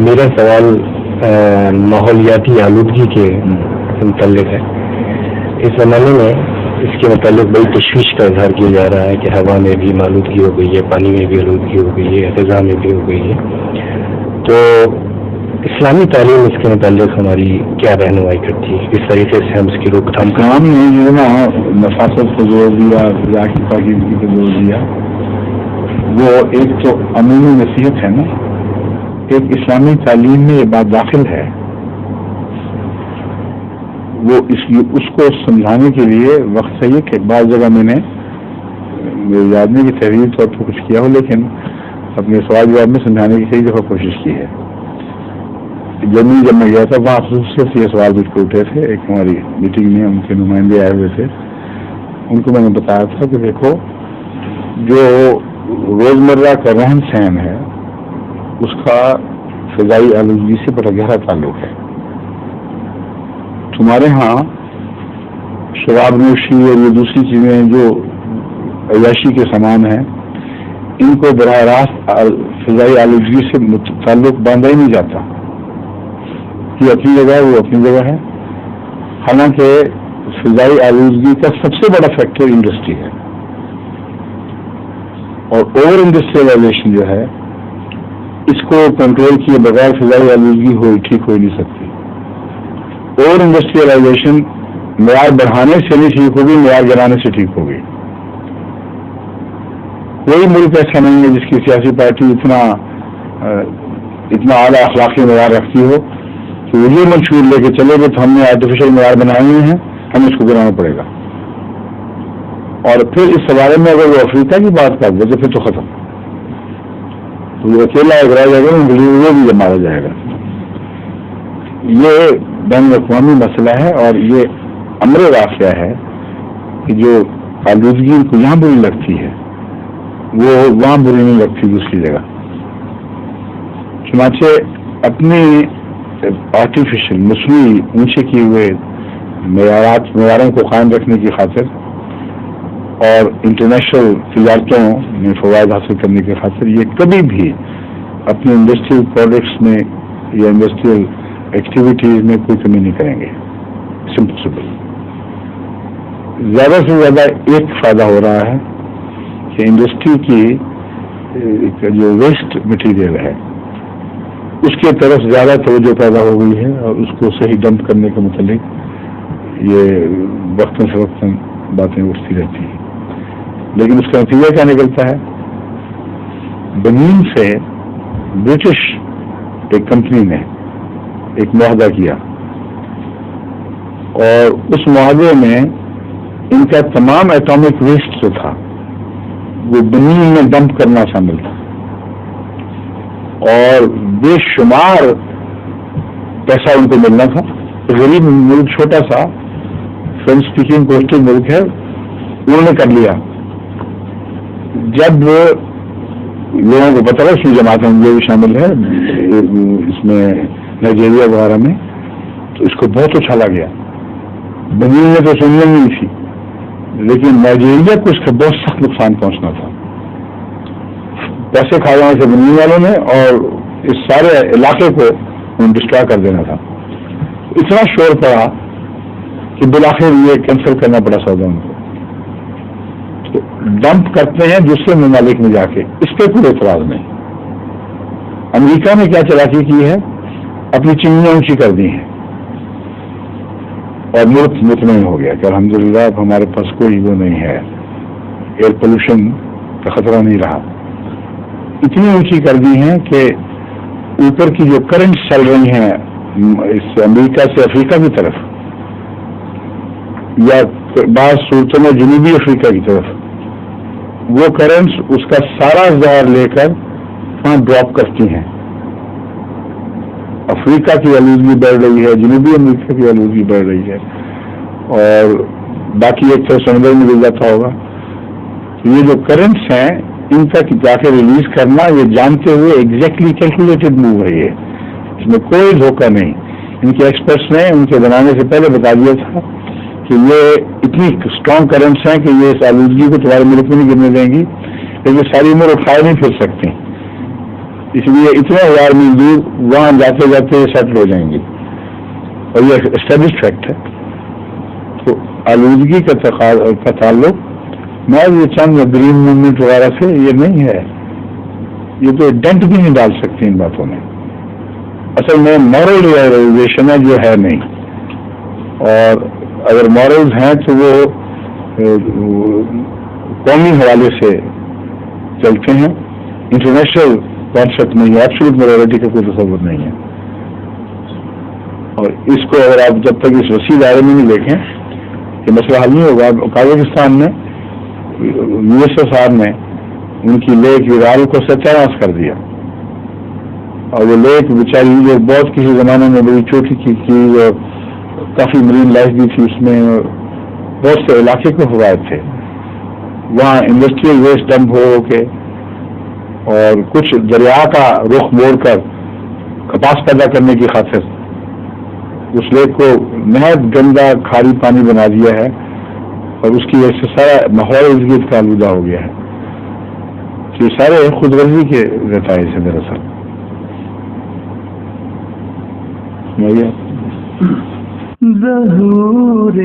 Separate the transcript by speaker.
Speaker 1: میرا سوال ماحولیاتی آلودگی کے متعلق ہے. اس زمانے میں اس کے متعلق بڑی تشویش کا اظہار کیا جا رہا ہے کہ ہوا میں بھی آلودگی ہو گئی ہے، پانی میں بھی آلودگی ہو گئی ہے، غذا میں بھی ہو گئی ہے. تو اسلامی تعلیم اس کے متعلق ہماری کیا رہنمائی کرتی ہے؟ کس طریقے سے ہم اس کی روک تھام
Speaker 2: اسلام نے جو ہے نا نفاست کو زور دیا، فضا کی پاکیزگی کو زور دیا. وہ ایک تو عمومی نصیحت ہے نا، ایک اسلامی تعلیم میں یہ بات داخل ہے. وہ اس کو سمجھانے کے لیے وقت چاہیے کہ بعض جگہ میں نے یاد نہیں کہ تحریر طور پر کچھ کیا ہو، لیکن اپنے سوال جواب میں سمجھانے کی کئی دفعہ کوشش کی ہے. جب میں گیا تھا وہاں خصوصیت یہ سوال مجھ کو اٹھے تھے. ایک ہماری میٹنگ میں ان کے نمائندے آئے ہوئے تھے، ان کو میں نے بتایا تھا کہ دیکھو جو روزمرہ کا رہن سہن ہے اس کا فضائی آلودگی سے بڑا گہرا تعلق ہے. تمہارے ہاں شراب نوشی اور یہ دوسری چیزیں جو عیاشی کے سامان ہیں ان کو براہ راست فضائی آلودگی سے تعلق باندھا ہی نہیں جاتا. یہ اپنی جگہ ہے، وہ اپنی جگہ ہے. حالانکہ فضائی آلودگی کا سب سے بڑا فیکٹر انڈسٹری ہے، اور اوور انڈسٹریلائزیشن جو ہے اس کو کنٹرول کیے بغیر فضائی آلودگی ٹھیک ہو نہیں سکتی. اوور انڈسٹریلائزیشن معیار بڑھانے سے نہیں ٹھیک ہوگی، معیار گرانے سے ٹھیک ہوگی. کوئی ملک ایسا نہیں ہے جس کی سیاسی پارٹی اتنا اعلیٰ اخلاقی معیار رکھتی ہو کہ وہ یہ منشور لے کے چلے گئے تو ہم نے آرٹیفیشل معیار بنائے ہوئے ہیں، ہمیں اس کو گرانا پڑے گا. اور پھر اس سوالے میں اگر وہ افریقہ کی بات کر دے تو پھر تو ختم. تو وہ اکیلا اگرایا جائے گا، وہ بھی مارا جائے گا. یہ بین الاقوامی مسئلہ ہے، اور یہ امر واقعہ ہے کہ جو آلودگی کو یہاں بری لگتی ہے وہ وہاں بری نہیں لگتی دوسری جگہ. چنانچہ اپنی آرٹیفیشل مصنوعی اونچے کیے ہوئے معیاروں کو قائم رکھنے کی خاطر اور انٹرنیشنل تجارتوں میں فوائد حاصل کرنے کی خاطر یہ کبھی بھی اپنے انڈسٹریل پروڈکٹس میں یا انڈسٹریل ایکٹیویٹیز میں کوئی کمی نہیں کریں گے. امپاسبل. زیادہ سے زیادہ ایک فائدہ ہو رہا ہے کہ انڈسٹری کی جو ویسٹ مٹیریل ہے اس کے طرف زیادہ توجہ پیدا ہو گئی ہے، اور اس کو صحیح ڈمپ کرنے کے متعلق یہ وقتاً فوقتاً باتیں اٹھتی رہتی ہیں. لیکن اس کا نتیجہ کیا نکلتا ہے؟ بنین سے برٹش ایک کمپنی نے ایک معاہدہ کیا، اور اس معاہدے میں ان کا تمام ایٹامک ویسٹ جو تھا وہ بنین میں ڈمپ کرنا شامل تھا، اور بے شمار پیسہ ان کو ملنا تھا. غریب ملک، چھوٹا سا فرینچ اسپیکنگ کوسٹل ملک ہے، انہوں نے کر لیا. جب لوگوں کو پتا اس میں جماعت انگریز بھی شامل ہے اس میں نائجیریا وغیرہ میں، تو اس کو بہت اچھالا گیا. بنین میں تو سننے نہیں تھی، لیکن نائجیریا کو اس کا بہت سخت نقصان پہنچنا تھا. پیسے کھا جانے سے بنین والوں نے، اور اس سارے علاقے کو ڈسٹرائے کر دینا تھا. اتنا شور پڑا کہ بالآخر یہ کینسل کرنا پڑا سودا ان کو. تو ڈمپ کرتے ہیں دوسرے ممالک میں جا کے، اس پہ کوئی اعتراض نہیں. امریکہ نے کیا چالاکی کی ہے؟ اپنی چمنیاں اونچی کر دی ہیں، اور ملک مطمئن ہو گیا کہ الحمدللہ اب ہمارے پاس کوئی وہ نہیں ہے، ایئر پولوشن کا خطرہ نہیں رہا. اتنی اونچی کر دی ہیں کہ اوپر کی جو کرنٹ چل رہی ہیں اس امریکہ سے افریقہ کی طرف، یا بعض صورتوں میں جنوبی افریقہ کی طرف، وہ کرنٹس اس کا سارا زہر لے کر وہاں ڈراپ کرتی ہیں. افریقہ کی آلودگی بڑھ رہی ہے، جنوبی امریکہ کی آلودگی بڑھ رہی ہے، اور باقی ایک تو سمندر میں گر جاتا ہوگا. یہ جو کرنٹس ہیں ان تک جا کے ریلیز کرنا، یہ جانتے ہوئے ایگزیکٹلی کیلکولیٹڈ موو ہے. یہ اس میں کوئی دھوکہ نہیں. ان کے ایکسپرٹس نے ان کے بنانے سے پہلے بتا دیا تھا کہ یہ اتنی اسٹرانگ کرنٹس ہیں کہ یہ اس آلودگی کو تمہارے ملک میں نہیں گرنے دیں گی، لیکن ساری عمر اٹھائے نہیں پھر سکتے. اس لیے اتنے ہزار مزدور وہاں جاتے جاتے سیٹل ہو جائیں گے، اور یہ اسٹیبلش فیکٹ ہے۔ تو آلودگی کا تعلق میں یہ چند گرین موومنٹ وغیرہ سے یہ نہیں ہے، یہ تو ڈنٹ بھی نہیں ڈال سکتے ان باتوں میں۔ اصل میں مورل ریئلائزیشن ہے جو ہے نہیں، اور اگر مورلز ہیں تو وہ قومی حوالے سے چلتے ہیں، انٹرنیشنل کانسیپٹ نہیں ہے، ایبسولوٹ مورالٹی کا کوئی تصور نہیں ہے۔ اور اس کو اگر آپ جب تک اس وسیع دائرے میں نہیں دیکھیں کہ مسئلہ حل نہیں ہوگا۔ قازقستان میں USSR نے ان کی لیک ویرال کو ستیاس کر دیا، اور وہ لیک بیچاری جو بہت کسی زمانے میں بڑی چوٹی کی چیز اور کافی مرین لائف بھی تھی اس میں، بہت سے علاقے کو فوائد تھے، وہاں انڈسٹریل ویسٹ ڈمپ ہو کے اور کچھ دریا کا رخ موڑ کر کپاس پیدا کرنے کی خاطر اس لیک کو نہایت گندا کھاری پانی بنا دیا ہے، اور اس کی وجہ سے سارا ماحول ارد گرد کا آلودہ ہو گیا ہے۔ یہ سارے خود غرضی کے نتائج ہیں دراصل۔
Speaker 3: ظہور